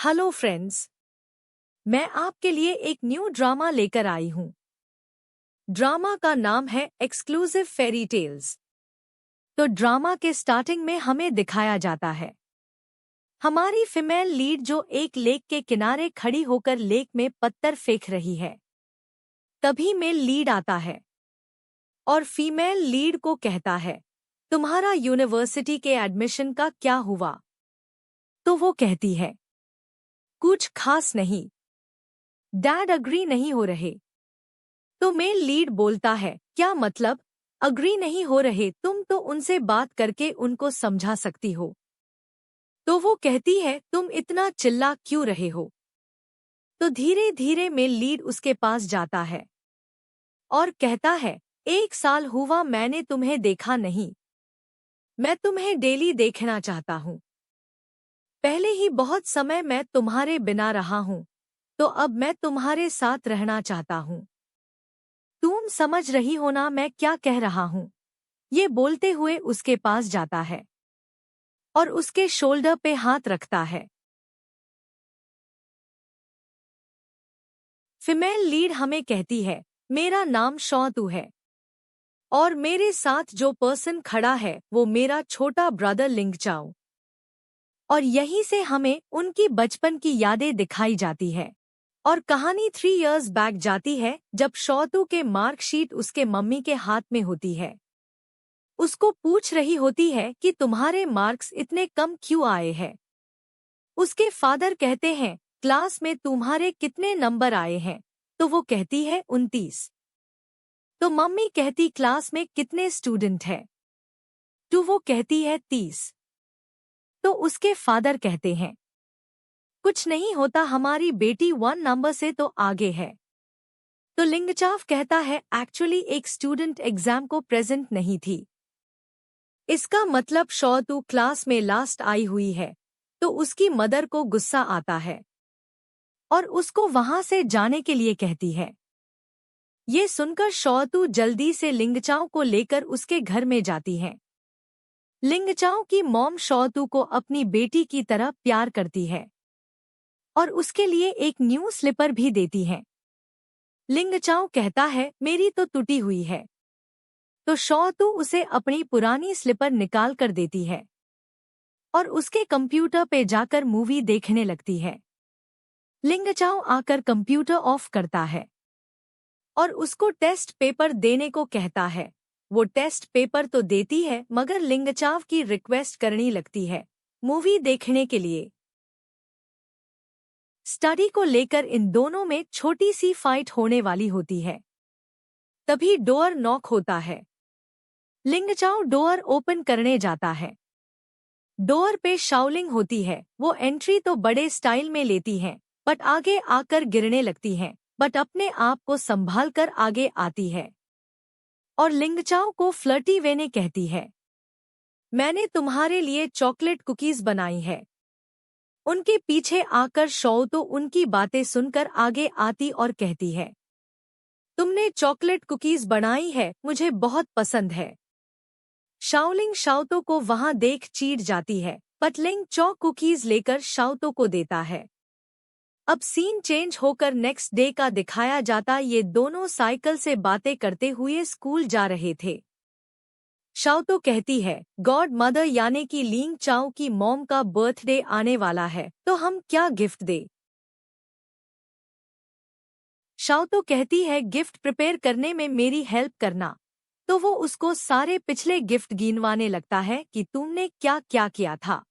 Hello friends. मैं आपके लिए एक न्यू ड्रामा लेकर आई हूँ। ड्रामा का नाम है एक्सक्लूसिव फेरी टेल्स। तो ड्रामा के स्टार्टिंग में हमें दिखाया जाता है हमारी फीमेल लीड जो एक लेक के किनारे खड़ी होकर लेक में पत्थर फेंक रही है। तभी मेल लीड आता है और फीमेल लीड को कहता है, तुम्हारा यूनिवर्सिटी के एडमिशन का क्या हुआ? तो वो कहती है, कुछ खास नहीं, डैड अग्री नहीं हो रहे। तो मेल लीड बोलता है, क्या मतलब अग्री नहीं हो रहे? तुम तो उनसे बात करके उनको समझा सकती हो। तो वो कहती है, तुम इतना चिल्ला क्यों रहे हो? तो धीरे धीरे मेल लीड उसके पास जाता है और कहता है, 1 साल हुआ मैंने तुम्हें देखा नहीं। मैं तुम्हें डेली देखना चाहता हूँ। पहले ही बहुत समय मैं तुम्हारे बिना रहा हूँ, तो अब मैं तुम्हारे साथ रहना चाहता हूँ। तुम समझ रही हो ना मैं क्या कह रहा हूँ? ये बोलते हुए उसके पास जाता है और उसके शोल्डर पे हाथ रखता है। फीमेल लीड हमें कहती है, मेरा नाम शॉतू है और मेरे साथ जो पर्सन खड़ा है वो मेरा छोटा ब्रदर लिंगचाओ। और यहीं से हमें उनकी बचपन की यादें दिखाई जाती है और कहानी 3 इयर्स बैक जाती है जब शॉतू के मार्कशीट उसके मम्मी के हाथ में होती है। उसको पूछ रही होती है कि तुम्हारे मार्क्स इतने कम क्यों आए हैं? उसके फादर कहते हैं, क्लास में तुम्हारे कितने नंबर आए हैं? तो वो कहती है 29। तो मम्मी कहती, क्लास में कितने स्टूडेंट हैं? तो वो कहती है 30। तो उसके फादर कहते हैं, कुछ नहीं होता, हमारी बेटी 1 नंबर से तो आगे है। तो लिंगचाव कहता है, एक्चुअली एक स्टूडेंट एग्जाम को प्रेजेंट नहीं थी। इसका मतलब शॉतू क्लास में लास्ट आई हुई है। तो उसकी मदर को गुस्सा आता है और उसको वहां से जाने के लिए कहती है। ये सुनकर शॉतू जल्दी से लिंगचाओ को लेकर उसके घर में जाती है। लिंगचाओ की मॉम शॉतू को अपनी बेटी की तरह प्यार करती है और उसके लिए एक न्यू स्लीपर भी देती है। लिंगचाओ कहता है, मेरी तो टूटी हुई है। तो शॉतू उसे अपनी पुरानी स्लीपर निकाल कर देती है और उसके कंप्यूटर पे जाकर मूवी देखने लगती है। लिंगचाओ आकर कंप्यूटर ऑफ करता है और उसको टेस्ट पेपर देने को कहता है। वो टेस्ट पेपर तो देती है मगर लिंगचाव की रिक्वेस्ट करनी लगती है मूवी देखने के लिए। स्टडी को लेकर इन दोनों में छोटी सी फाइट होने वाली होती है। तभी डोर नॉक होता है। लिंगचाव डोर ओपन करने जाता है। डोर पे शाओलिंग होती है। वो एंट्री तो बड़े स्टाइल में लेती है बट आगे आकर गिरने लगती है, बट अपने आप को संभाल कर आगे आती है और लिंगचाओ को फ्लर्टी वे ने कहती है, मैंने तुम्हारे लिए चॉकलेट कुकीज बनाई है। उनके पीछे आकर शॉ तो उनकी बातें सुनकर आगे आती और कहती है, तुमने चॉकलेट कुकीज बनाई है, मुझे बहुत पसंद है। शाओलिंग शाओतो को वहां देख चीढ़ जाती है बट लिंग चॉ कुकीज लेकर शाओतो को देता है। अब सीन चेंज होकर नेक्स्ट डे का दिखाया जाता। ये दोनों साइकिल से बातें करते हुए स्कूल जा रहे थे। शाओतो कहती है, गॉड मदर यानी कि लिंग चाओ की मॉम का बर्थडे आने वाला है, तो हम क्या गिफ्ट दे? शाओतो कहती है, गिफ्ट प्रिपेयर करने में मेरी हेल्प करना। तो वो उसको सारे पिछले गिफ्ट गिनवाने लगता है कि तुमने क्या क्या किया था।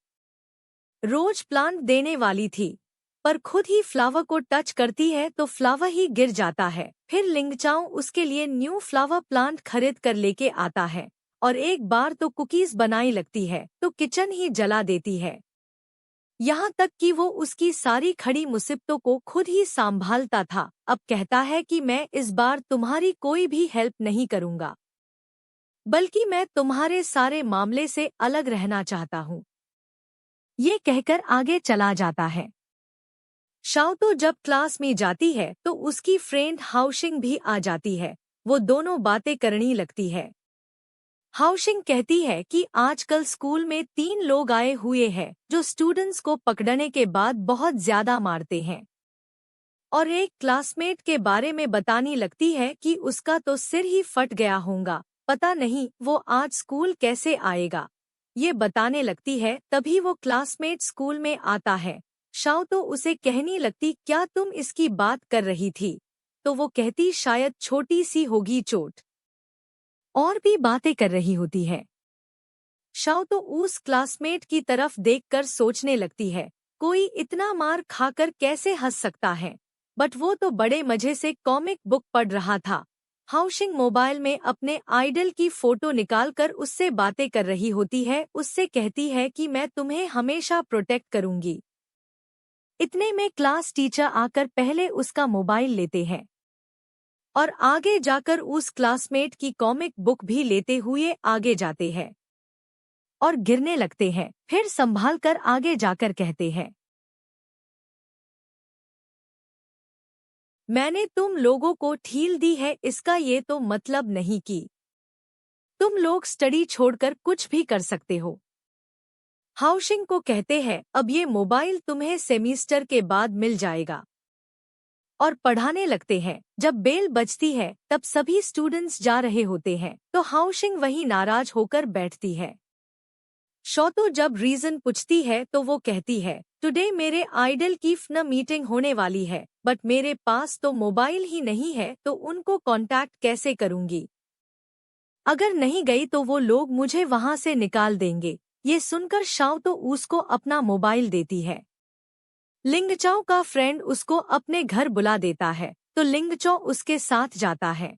रोज प्लांट देने वाली थी पर खुद ही फ्लावर को टच करती है तो फ्लावर ही गिर जाता है। फिर लिंगचाओ उसके लिए न्यू फ्लावर प्लांट खरीद कर लेके आता है और एक बार तो कुकीज बनाई लगती है तो किचन ही जला देती है। यहाँ तक कि वो उसकी सारी खड़ी मुसीबतों को खुद ही संभालता था। अब कहता है कि मैं इस बार तुम्हारी कोई भी हेल्प नहीं करूँगा, बल्कि मैं तुम्हारे सारे मामले से अलग रहना चाहता हूँ। ये कहकर आगे चला जाता है। शाओतो जब क्लास में जाती है तो उसकी फ्रेंड हाउशिंग भी आ जाती है। वो दोनों बातें करनी लगती है। हाउशिंग कहती है कि आजकल स्कूल में 3 लोग आए हुए हैं जो स्टूडेंट्स को पकड़ने के बाद बहुत ज्यादा मारते हैं, और एक क्लासमेट के बारे में बताने लगती है कि उसका तो सिर ही फट गया होगा, पता नहीं वो आज स्कूल कैसे आएगा। ये बताने लगती है तभी वो क्लासमेट स्कूल में आता है। शाओ तो उसे कहने लगती, क्या तुम इसकी बात कर रही थी? तो वो कहती, शायद छोटी सी होगी चोट। और भी बातें कर रही होती है। शाओ तो उस क्लासमेट की तरफ देखकर सोचने लगती है, कोई इतना मार खाकर कैसे हंस सकता है, बट वो तो बड़े मजे से कॉमिक बुक पढ़ रहा था। हाउशिंग मोबाइल में अपने आइडल की फोटो निकालकर उससे बातें कर रही होती है, उससे कहती है कि मैं तुम्हें हमेशा प्रोटेक्ट करूंगी। इतने में क्लास टीचर आकर पहले उसका मोबाइल लेते हैं और आगे जाकर उस क्लासमेट की कॉमिक बुक भी लेते हुए आगे जाते हैं और गिरने लगते हैं, फिर संभाल कर आगे जाकर कहते हैं, मैंने तुम लोगों को ढील दी है, इसका ये तो मतलब नहीं कि तुम लोग स्टडी छोड़कर कुछ भी कर सकते हो। हाउशिंग को कहते हैं, अब ये मोबाइल तुम्हें सेमेस्टर के बाद मिल जाएगा, और पढ़ाने लगते हैं। जब बेल बजती है तब सभी स्टूडेंट्स जा रहे होते हैं तो हाउशिंग वहीं नाराज होकर बैठती है। शौतो जब रीजन पूछती है तो वो कहती है, टुडे मेरे आइडल की फन मीटिंग होने वाली है, बट मेरे पास तो मोबाइल ही नहीं है, तो उनको कांटेक्ट कैसे करूंगी? अगर नहीं गई तो वो लोग मुझे वहां से निकाल देंगे। ये सुनकर शाओ तो उसको अपना मोबाइल देती है। लिंगचाओ का फ्रेंड उसको अपने घर बुला देता है तो लिंगचाओ उसके साथ जाता है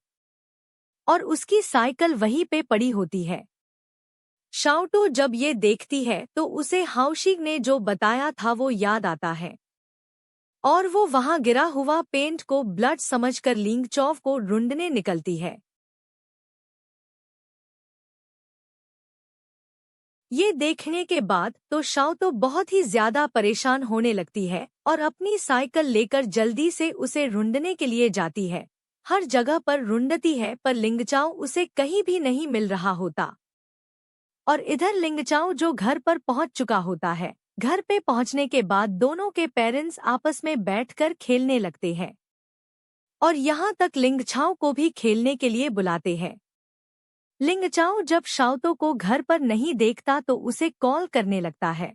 और उसकी साइकिल वहीं पे पड़ी होती है। शाओटो जब ये देखती है तो उसे हाउशिंग ने जो बताया था वो याद आता है और वो वहां गिरा हुआ पेंट को ब्लड समझकर लिंगचौव को ढूंढने निकलती है। ये देखने के बाद तो शाओटो बहुत ही ज्यादा परेशान होने लगती है और अपनी साइकिल लेकर जल्दी से उसे ढूंढने के लिए जाती है। हर जगह पर ढूंढती है पर लिंगचाओ उसे कहीं भी नहीं मिल रहा होता। और इधर लिंगचाओ जो घर पर पहुंच चुका होता है। घर पे पहुंचने के बाद दोनों के पेरेंट्स आपस में बैठकर खेलने लगते हैं और यहाँ तक लिंगचाओ को भी खेलने के लिए बुलाते हैं। लिंगचाओ जब शाओतो को घर पर नहीं देखता तो उसे कॉल करने लगता है,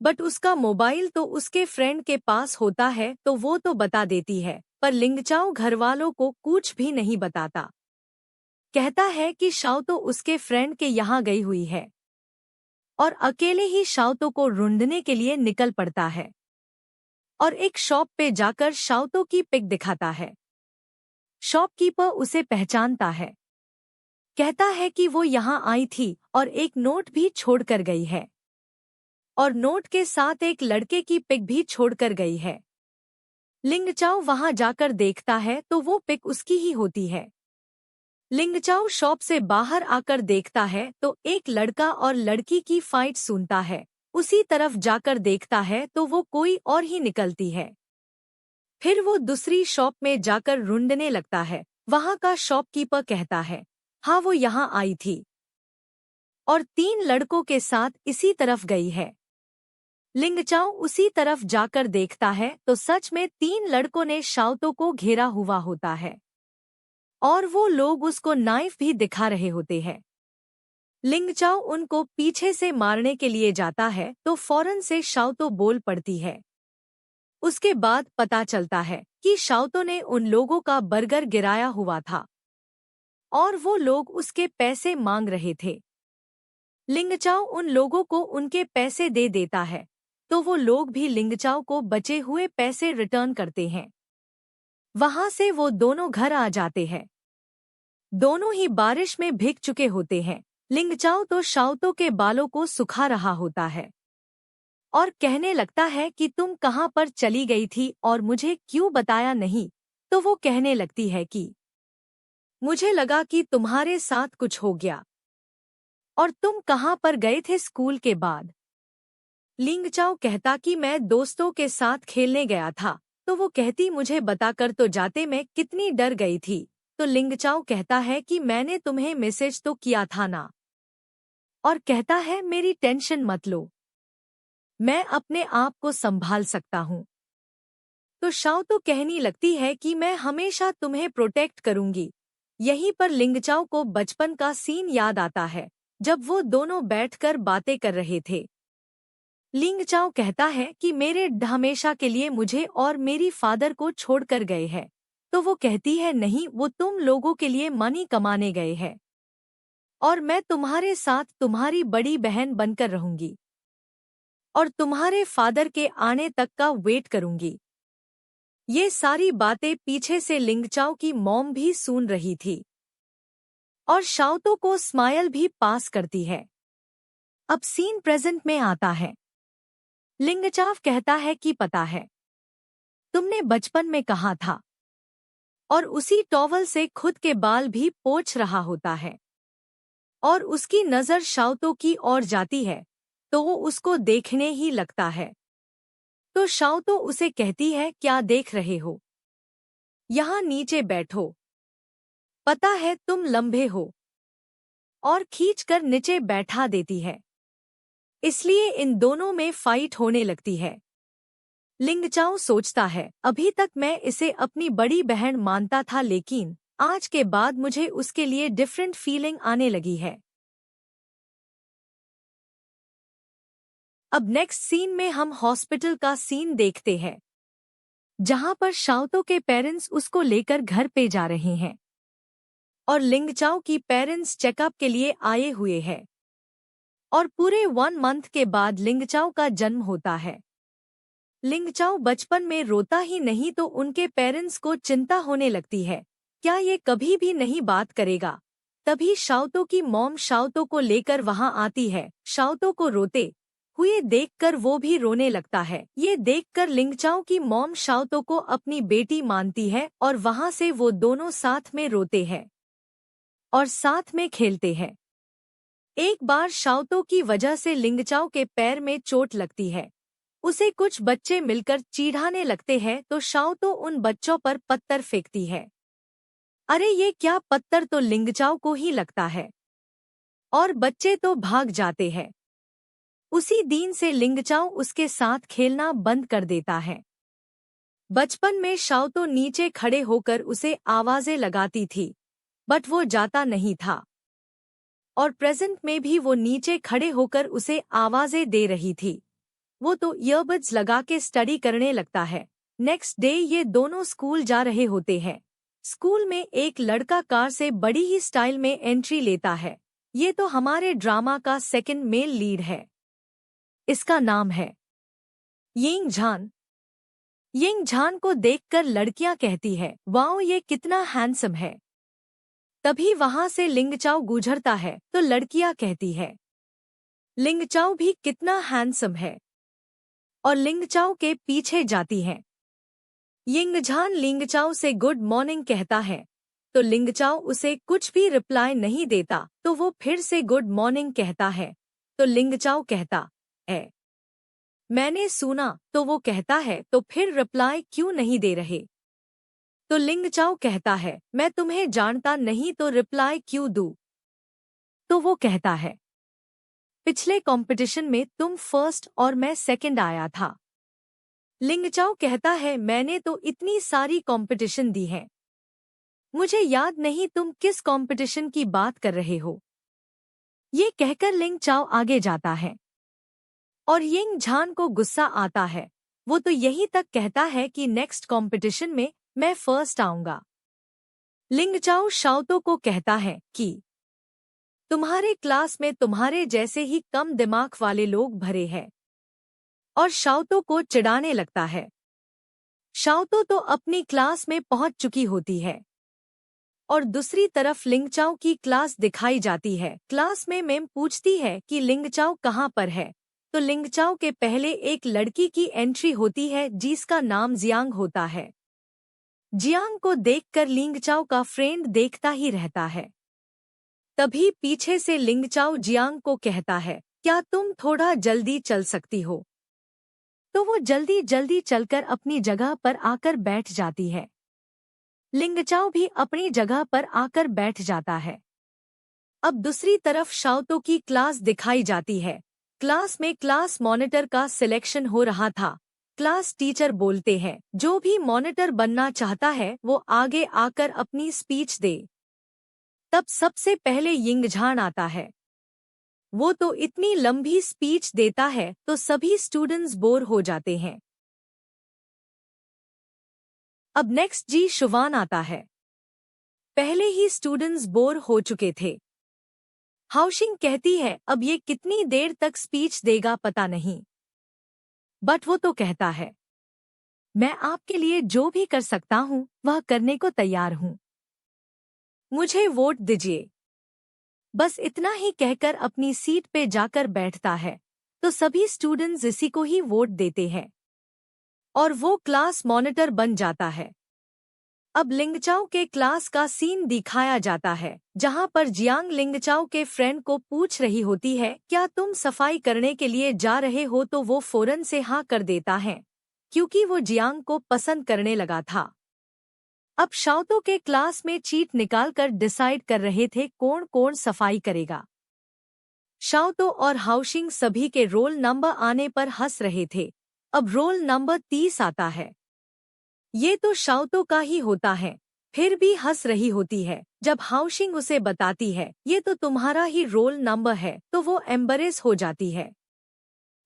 बट उसका मोबाइल तो उसके फ्रेंड के पास होता है तो वो तो बता देती है, पर लिंगचाओ घरवालों को कुछ भी नहीं बताता। कहता है कि शाओतो उसके फ्रेंड के यहाँ गई हुई है और अकेले ही शाओतो को ढूंढने के लिए निकल पड़ता है और एक शॉप पे जाकर शाओतो की पिक दिखाता है। शॉपकीपर उसे पहचानता है, कहता है कि वो यहाँ आई थी और एक नोट भी छोड़कर गई है और नोट के साथ एक लड़के की पिक भी छोड़कर गई है। लिंगचाओ वहां जाकर देखता है तो वो पिक उसकी ही होती है। लिंगचाओ शॉप से बाहर आकर देखता है तो एक लड़का और लड़की की फाइट सुनता है। उसी तरफ जाकर देखता है तो वो कोई और ही निकलती है। फिर वो दूसरी शॉप में जाकर ढूंढने लगता है। वहां का शॉपकीपर कहता है, हाँ वो यहाँ आई थी और 3 लड़कों के साथ इसी तरफ गई है। लिंगचाओ उसी तरफ जाकर देखता है तो सच में 3 लड़कों ने शाओतो को घेरा हुआ होता है और वो लोग उसको नाइफ भी दिखा रहे होते हैं। लिंगचाओ उनको पीछे से मारने के लिए जाता है तो फौरन से शाओतो बोल पड़ती है। उसके बाद पता चलता है कि शाओतो ने उन लोगों का बर्गर गिराया हुआ था और वो लोग उसके पैसे मांग रहे थे। लिंगचाओ उन लोगों को उनके पैसे दे देता है तो वो लोग भी लिंगचाओ को बचे हुए पैसे रिटर्न करते हैं। वहां से वो दोनों घर आ जाते हैं। दोनों ही बारिश में भीग चुके होते हैं। लिंगचाओ तो शाओतो के बालों को सुखा रहा होता है और कहने लगता है कि तुम कहाँ पर चली गई थी और मुझे क्यों बताया नहीं? तो वो कहने लगती है कि मुझे लगा कि तुम्हारे साथ कुछ हो गया और तुम कहाँ पर गए थे स्कूल के बाद? लिंगचाओ कहता कि मैं दोस्तों के साथ खेलने गया था। तो वो कहती, मुझे बताकर तो जाते, मैं कितनी डर गई थी। तो लिंगचाओ कहता है कि मैंने तुम्हें मैसेज तो किया था ना, और कहता है मेरी टेंशन मत लो, मैं अपने आप को संभाल सकता हूँ। तो शाओ तो कहने लगती है कि मैं हमेशा तुम्हें प्रोटेक्ट करूंगी। यहीं पर लिंगचाओ को बचपन का सीन याद आता है, जब वो दोनों बैठकर बातें कर रहे थे। लिंगचाओ कहता है कि मेरे हमेशा के लिए मुझे और मेरी फादर को छोड़कर गए हैं। तो वो कहती है नहीं, वो तुम लोगों के लिए मनी कमाने गए हैं और मैं तुम्हारे साथ तुम्हारी बड़ी बहन बनकर रहूंगी और तुम्हारे फादर के आने तक का वेट करूंगी। ये सारी बातें पीछे से लिंगचाओ की मॉम भी सुन रही थी और शाओतो को स्माइल भी पास करती है। अब सीन प्रेजेंट में आता है। लिंगचाओ कहता है कि पता है, तुमने बचपन में कहा था, और उसी टॉवल से खुद के बाल भी पोंछ रहा होता है। और उसकी नजर शाओतो की ओर जाती है तो वो उसको देखने ही लगता है। तो शाओतो उसे कहती है क्या देख रहे हो, यहाँ नीचे बैठो, पता है तुम लंबे हो, और खींचकर नीचे बैठा देती है। इसलिए इन दोनों में फाइट होने लगती है। लिंगचाओ सोचता है अभी तक मैं इसे अपनी बड़ी बहन मानता था, लेकिन आज के बाद मुझे उसके लिए डिफरेंट फीलिंग आने लगी है। अब नेक्स्ट सीन में हम हॉस्पिटल का सीन देखते हैं, जहां पर शाओतो के पेरेंट्स उसको लेकर घर पे जा रहे हैं और लिंगचाओ की पेरेंट्स चेकअप के लिए आए हुए हैं। और पूरे 1 मंथ के बाद लिंगचाओ का जन्म होता है। लिंगचाओ बचपन में रोता ही नहीं तो उनके पेरेंट्स को चिंता होने लगती है, क्या ये कभी भी नहीं बात करेगा। तभी शाओतो की मॉम शाओतो को लेकर वहां आती है। शाओतो को रोते हुए देखकर वो भी रोने लगता है। ये देखकर लिंगचाओ की मॉम शाओतो को अपनी बेटी मानती है और वहां से वो दोनों साथ में रोते हैं और साथ में खेलते हैं। एक बार शाओतो की वजह से लिंगचाओ के पैर में चोट लगती है। उसे कुछ बच्चे मिलकर चिढ़ाने लगते हैं तो शाओतो उन बच्चों पर पत्थर फेंकती है। अरे ये क्या, पत्थर तो लिंगचाओ को ही लगता है और बच्चे तो भाग जाते हैं। उसी दिन से लिंगचाओ उसके साथ खेलना बंद कर देता है। बचपन में शाओतो नीचे खड़े होकर उसे आवाजें लगाती थी, बट वो जाता नहीं था, और प्रेजेंट में भी वो नीचे खड़े होकर उसे आवाजें दे रही थी। वो तो ईयरबड्स लगा के स्टडी करने लगता है। नेक्स्ट डे ये दोनों स्कूल जा रहे होते हैं। स्कूल में एक लड़का कार से बड़ी ही स्टाइल में एंट्री लेता है। ये तो हमारे ड्रामा का सेकंड मेल लीड है। इसका नाम है यिंग झान। यिंग झान को देखकर लड़कियां कहती है वाओ ये कितना हैंडसम है। तभी वहां से लिंगचाओ गुजरता है तो लड़कियां कहती है लिंगचाओ भी कितना हैंडसम है, और लिंगचाओ के पीछे जाती हैं। यिंगझान लिंगचाओ से गुड मॉर्निंग कहता है तो लिंगचाओ उसे कुछ भी रिप्लाई नहीं देता, तो वो फिर से गुड मॉर्निंग कहता है तो लिंगचाओ कहता है मैंने सुना, तो वो कहता है तो फिर रिप्लाई क्यों नहीं दे रहे। तो लिंगचाओ कहता है मैं तुम्हें जानता नहीं तो रिप्लाई क्यों दूं। तो वो कहता है पिछले कंपटीशन में तुम फर्स्ट और मैं सेकंड आया था। लिंगचाओ कहता है मैंने तो इतनी सारी कंपटीशन दी है, मुझे याद नहीं तुम किस कंपटीशन की बात कर रहे हो। ये कहकर लिंगचाओ आगे जाता है और यिंग झान को गुस्सा आता है। वो तो यहीं तक कहता है कि नेक्स्ट कंपटीशन में मैं फर्स्ट आऊंगा। लिंगचाओ शाओतो को कहता है कि तुम्हारे क्लास में तुम्हारे जैसे ही कम दिमाग वाले लोग भरे हैं, और शाओतो को चिढ़ाने लगता है। शाओतो तो अपनी क्लास में पहुंच चुकी होती है और दूसरी तरफ लिंगचाओ की क्लास दिखाई जाती है। क्लास में मैम पूछती है कि लिंगचाओ कहाँ पर है, तो लिंगचाओ के पहले एक लड़की की एंट्री होती है जिसका नाम जियांग होता है। जियांग को देखकर लिंगचाओ का फ्रेंड देखता ही रहता है। तभी पीछे से लिंगचाओ जियांग को कहता है क्या तुम थोड़ा जल्दी चल सकती हो। तो वो जल्दी जल्दी चलकर अपनी जगह पर आकर बैठ जाती है। लिंगचाओ भी अपनी जगह पर आकर बैठ जाता है। अब दूसरी तरफ शाओतो की क्लास दिखाई जाती है। क्लास में क्लास मॉनिटर का सिलेक्शन हो रहा था। क्लास टीचर बोलते हैं, जो भी मॉनिटर बनना चाहता है वो आगे आकर अपनी स्पीच दे। तब सबसे पहले यिंगझान आता है। वो तो इतनी लंबी स्पीच देता है तो सभी स्टूडेंट्स बोर हो जाते हैं। अब नेक्स्ट जी शुवान आता है। पहले ही स्टूडेंट्स बोर हो चुके थे। हाउशिंग कहती है, अब ये कितनी देर तक स्पीच देगा पता नहीं। बट वो तो कहता है, मैं आपके लिए जो भी कर सकता हूँ वह करने को तैयार हूँ। मुझे वोट दीजिए। बस इतना ही कहकर अपनी सीट पे जाकर बैठता है तो सभी स्टूडेंट्स इसी को ही वोट देते हैं और वो क्लास मॉनिटर बन जाता है। अब लिंगचाओ के क्लास का सीन दिखाया जाता है, जहां पर जियांग लिंगचाओ के फ्रेंड को पूछ रही होती है, क्या तुम सफाई करने के लिए जा रहे हो, तो वो फौरन से हाँ कर देता है क्योंकि वो जियांग को पसंद करने लगा था। अब शाओतो के क्लास में चीट निकालकर डिसाइड कर रहे थे कौन कौन सफाई करेगा। शाओतो और हाउशिंग सभी के रोल नंबर आने पर हंस रहे थे। अब रोल नंबर 30 आता है। ये तो शाओतो का ही होता है, फिर भी हंस रही होती है। जब हाउशिंग उसे बताती है ये तो तुम्हारा ही रोल नंबर है तो वो एम्बरेस हो जाती है।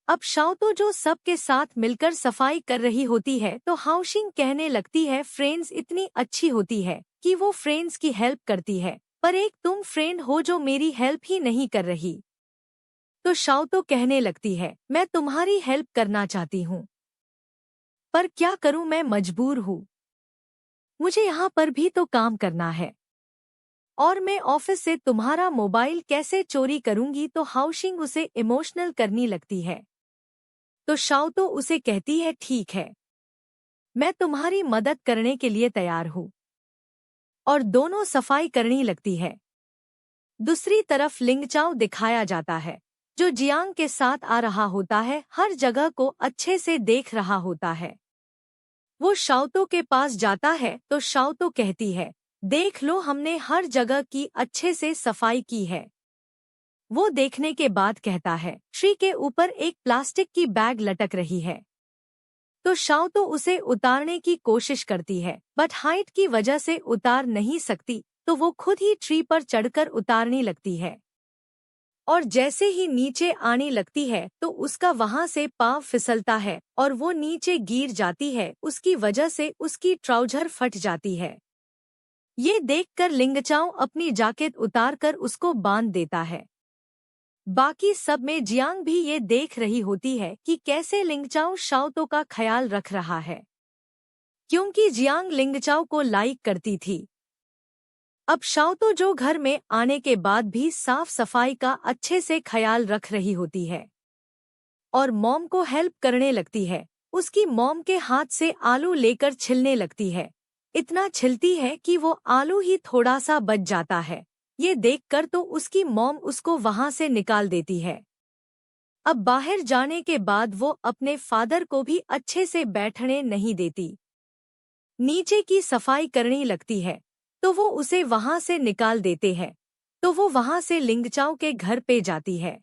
अब शाओतो जो सबके साथ मिलकर सफाई कर रही होती है तो हाउशिंग कहने लगती है, फ्रेंड्स इतनी अच्छी होती है कि वो फ्रेंड्स की हेल्प करती है, पर एक तुम फ्रेंड हो जो मेरी हेल्प ही नहीं कर रही। तो शाओतो कहने लगती है, मैं तुम्हारी हेल्प करना चाहती हूँ पर क्या करूँ, मैं मजबूर हूँ। मुझे यहाँ पर भी तो काम करना है और मैं ऑफिस से तुम्हारा मोबाइल कैसे चोरी करूंगी। तो हाउशिंग उसे इमोशनल करनी लगती है तो शाओतो उसे कहती है, ठीक है, मैं तुम्हारी मदद करने के लिए तैयार हूँ, और दोनों सफाई करनी लगती है। दूसरी तरफ लिंगचाओ दिखाया जाता है, जो जियांग के साथ आ रहा होता है, हर जगह को अच्छे से देख रहा होता है। वो शाओतो के पास जाता है तो शाओतो कहती है, देख लो हमने हर जगह की अच्छे से सफाई की है। वो देखने के बाद कहता है, ट्री के ऊपर एक प्लास्टिक की बैग लटक रही है। तो शाओतो उसे उतारने की कोशिश करती है बट हाइट की वजह से उतार नहीं सकती तो वो खुद ही ट्री पर चढ़कर उतारने लगती है और जैसे ही नीचे आने लगती है तो उसका वहां से पाँव फिसलता है और वो नीचे गिर जाती है। उसकी वजह से उसकी ट्राउजर फट जाती है। ये देखकर लिंगचाओ अपनी जैकेट उतारकर उसको बांध देता है। बाकी सब में जियांग भी ये देख रही होती है कि कैसे लिंगचाओ शाओतो का ख्याल रख रहा है, क्योंकि जियांग लिंगचाओ को लाइक करती थी। अब शाओतो जो घर में आने के बाद भी साफ सफाई का अच्छे से ख्याल रख रही होती है और मॉम को हेल्प करने लगती है। उसकी मॉम के हाथ से आलू लेकर छिलने लगती है। इतना छिलती है कि वो आलू ही थोड़ा सा बच जाता है। ये देखकर तो उसकी मॉम उसको वहां से निकाल देती है। अब बाहर जाने के बाद वो अपने फादर को भी अच्छे से बैठने नहीं देती। नीचे की सफाई करने लगती है तो वो उसे वहां से निकाल देते हैं। तो वो वहां से लिंगचाओ के घर पे जाती है।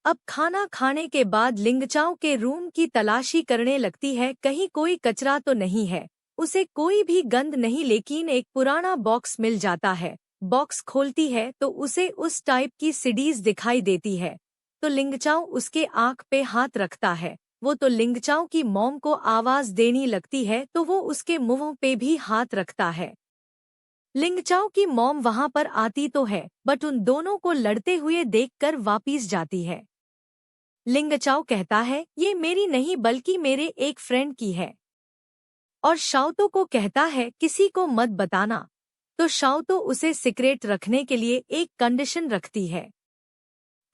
अब खाना खाने के बाद लिंगचाओ के रूम की तलाशी करने लगती है, कहीं कोई कचरा तो नहीं है। उसे कोई भी गंध नहीं, लेकिन एक पुराना बॉक्स मिल जाता है। बॉक्स खोलती है तो उसे उस टाइप की सीडीज दिखाई देती है। तो लिंगचाओ उसके आंख पे हाथ रखता है। वो तो लिंगचाओ की मॉम को आवाज देने लगती है तो वो उसके मुंह पे भी हाथ रखता है। लिंगचाओ की मॉम वहां पर आती तो है बट उन दोनों को लड़ते हुए देखकर वापिस जाती है। लिंगचाओ कहता है, ये मेरी नहीं बल्कि मेरे एक फ्रेंड की है, और शाओतो को कहता है किसी को मत बताना। तो शाओतो उसे सीक्रेट रखने के लिए एक कंडीशन रखती है।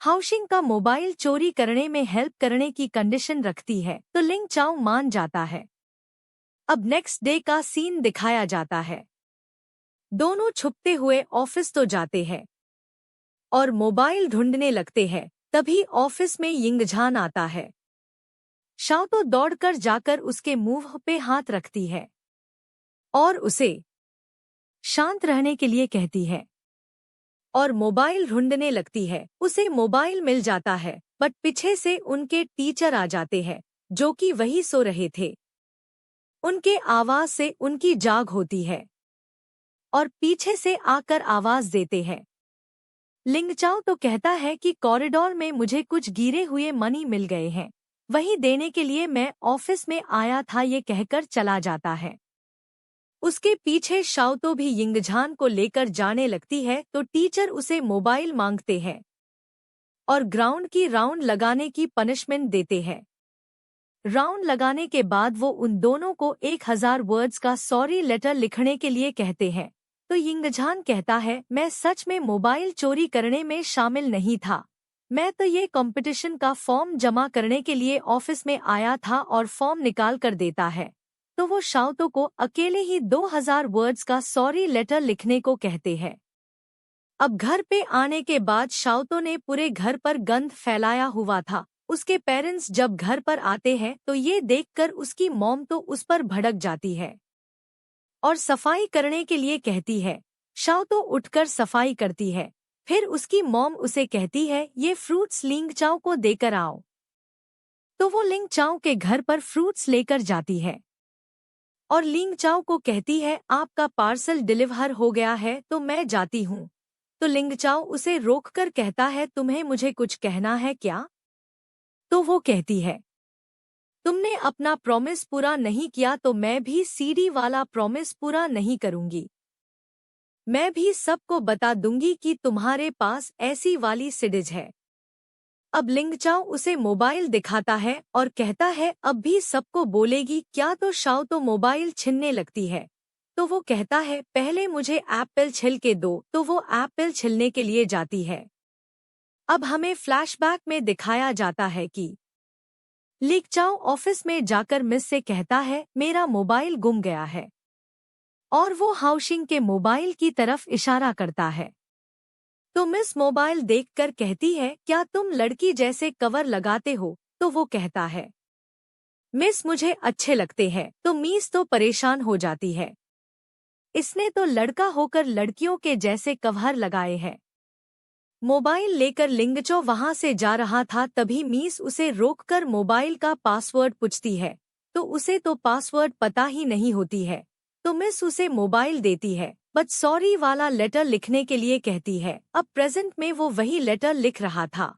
हाउशिंग का मोबाइल चोरी करने में हेल्प करने की कंडीशन रखती है तो लिंगचाओ मान जाता है। अब नेक्स्ट डे का सीन दिखाया जाता है। दोनों छुपते हुए ऑफिस तो जाते हैं और मोबाइल ढूंढने लगते हैं। तभी ऑफिस में यिंगझान आता है। शाओतो दौड़कर जाकर उसके मुंह पे हाथ रखती है और उसे शांत रहने के लिए कहती है और मोबाइल ढूंढने लगती है। उसे मोबाइल मिल जाता है, बट पीछे से उनके टीचर आ जाते हैं, जो कि वही सो रहे थे। उनके आवाज से उनकी जाग होती है और पीछे से आकर आवाज देते हैं। लिंगचाओ तो कहता है कि कॉरिडोर में मुझे कुछ गिरे हुए मनी मिल गए हैं, वही देने के लिए मैं ऑफिस में आया था, ये कहकर चला जाता है। उसके पीछे शाओतो भी यिंगझान को लेकर जाने लगती है तो टीचर उसे मोबाइल मांगते हैं और ग्राउंड की राउंड लगाने की पनिशमेंट देते हैं। राउंड लगाने के बाद वो उन दोनों को 1000 वर्ड्स का सॉरी लेटर लिखने के लिए कहते हैं। तो यिंगझान कहता है, मैं सच में मोबाइल चोरी करने में शामिल नहीं था, मैं तो ये कंपटीशन का फॉर्म जमा करने के लिए ऑफिस में आया था और फॉर्म निकाल कर देता है। तो वो शाओतो को अकेले ही 2000 वर्ड्स का सॉरी लेटर लिखने को कहते हैं। अब घर पे आने के बाद शाओतो ने पूरे घर पर गंध फैलाया हुआ था। उसके पेरेंट्स जब घर पर आते हैं तो ये देखकर उसकी मॉम तो उस पर भड़क जाती है और सफाई करने के लिए कहती है। शाओतो उठकर सफाई करती है। फिर उसकी मॉम उसे कहती है, ये फ्रूट्स लिंगचाओ को देकर आओ। तो वो लिंगचाओ के घर पर फ्रूट्स लेकर जाती है और लिंगचाओ को कहती है, आपका पार्सल डिलीवर हो गया है तो मैं जाती हूँ। तो लिंगचाओ उसे रोककर कहता है, तुम्हें मुझे कुछ कहना है क्या? तो वो कहती है, तुमने अपना प्रॉमिस पूरा नहीं किया तो मैं भी सीडी वाला प्रॉमिस पूरा नहीं करूंगी। मैं भी सबको बता दूंगी कि तुम्हारे पास ऐसी वाली सीडीज है। अब लिंगचाओ उसे मोबाइल दिखाता है और कहता है, अब भी सबको बोलेगी क्या? तो शाओतो मोबाइल छीनने लगती है। तो वो कहता है, पहले मुझे एप्पल छिल के दो। तो वो एप्पल छिलने के लिए जाती है। अब हमें फ्लैशबैक में दिखाया जाता है कि लिंगचाओ ऑफिस में जाकर मिस से कहता है, मेरा मोबाइल गुम गया है, और वो हाउशिंग के मोबाइल की तरफ इशारा करता है। तो मिस मोबाइल देखकर कहती है, क्या तुम लड़की जैसे कवर लगाते हो? तो वो कहता है, मिस मुझे अच्छे लगते हैं। तो मिस तो परेशान हो जाती है, इसने तो लड़का होकर लड़कियों के जैसे कवर लगाए हैं। मोबाइल लेकर लिंगचाओ वहां से जा रहा था, तभी मिस उसे रोककर मोबाइल का पासवर्ड पूछती है। तो उसे तो पासवर्ड पता ही नहीं होती है। तो मिस उसे मोबाइल देती है, बट सॉरी वाला लेटर लिखने के लिए कहती है। अब प्रेजेंट में वो वही लेटर लिख रहा था।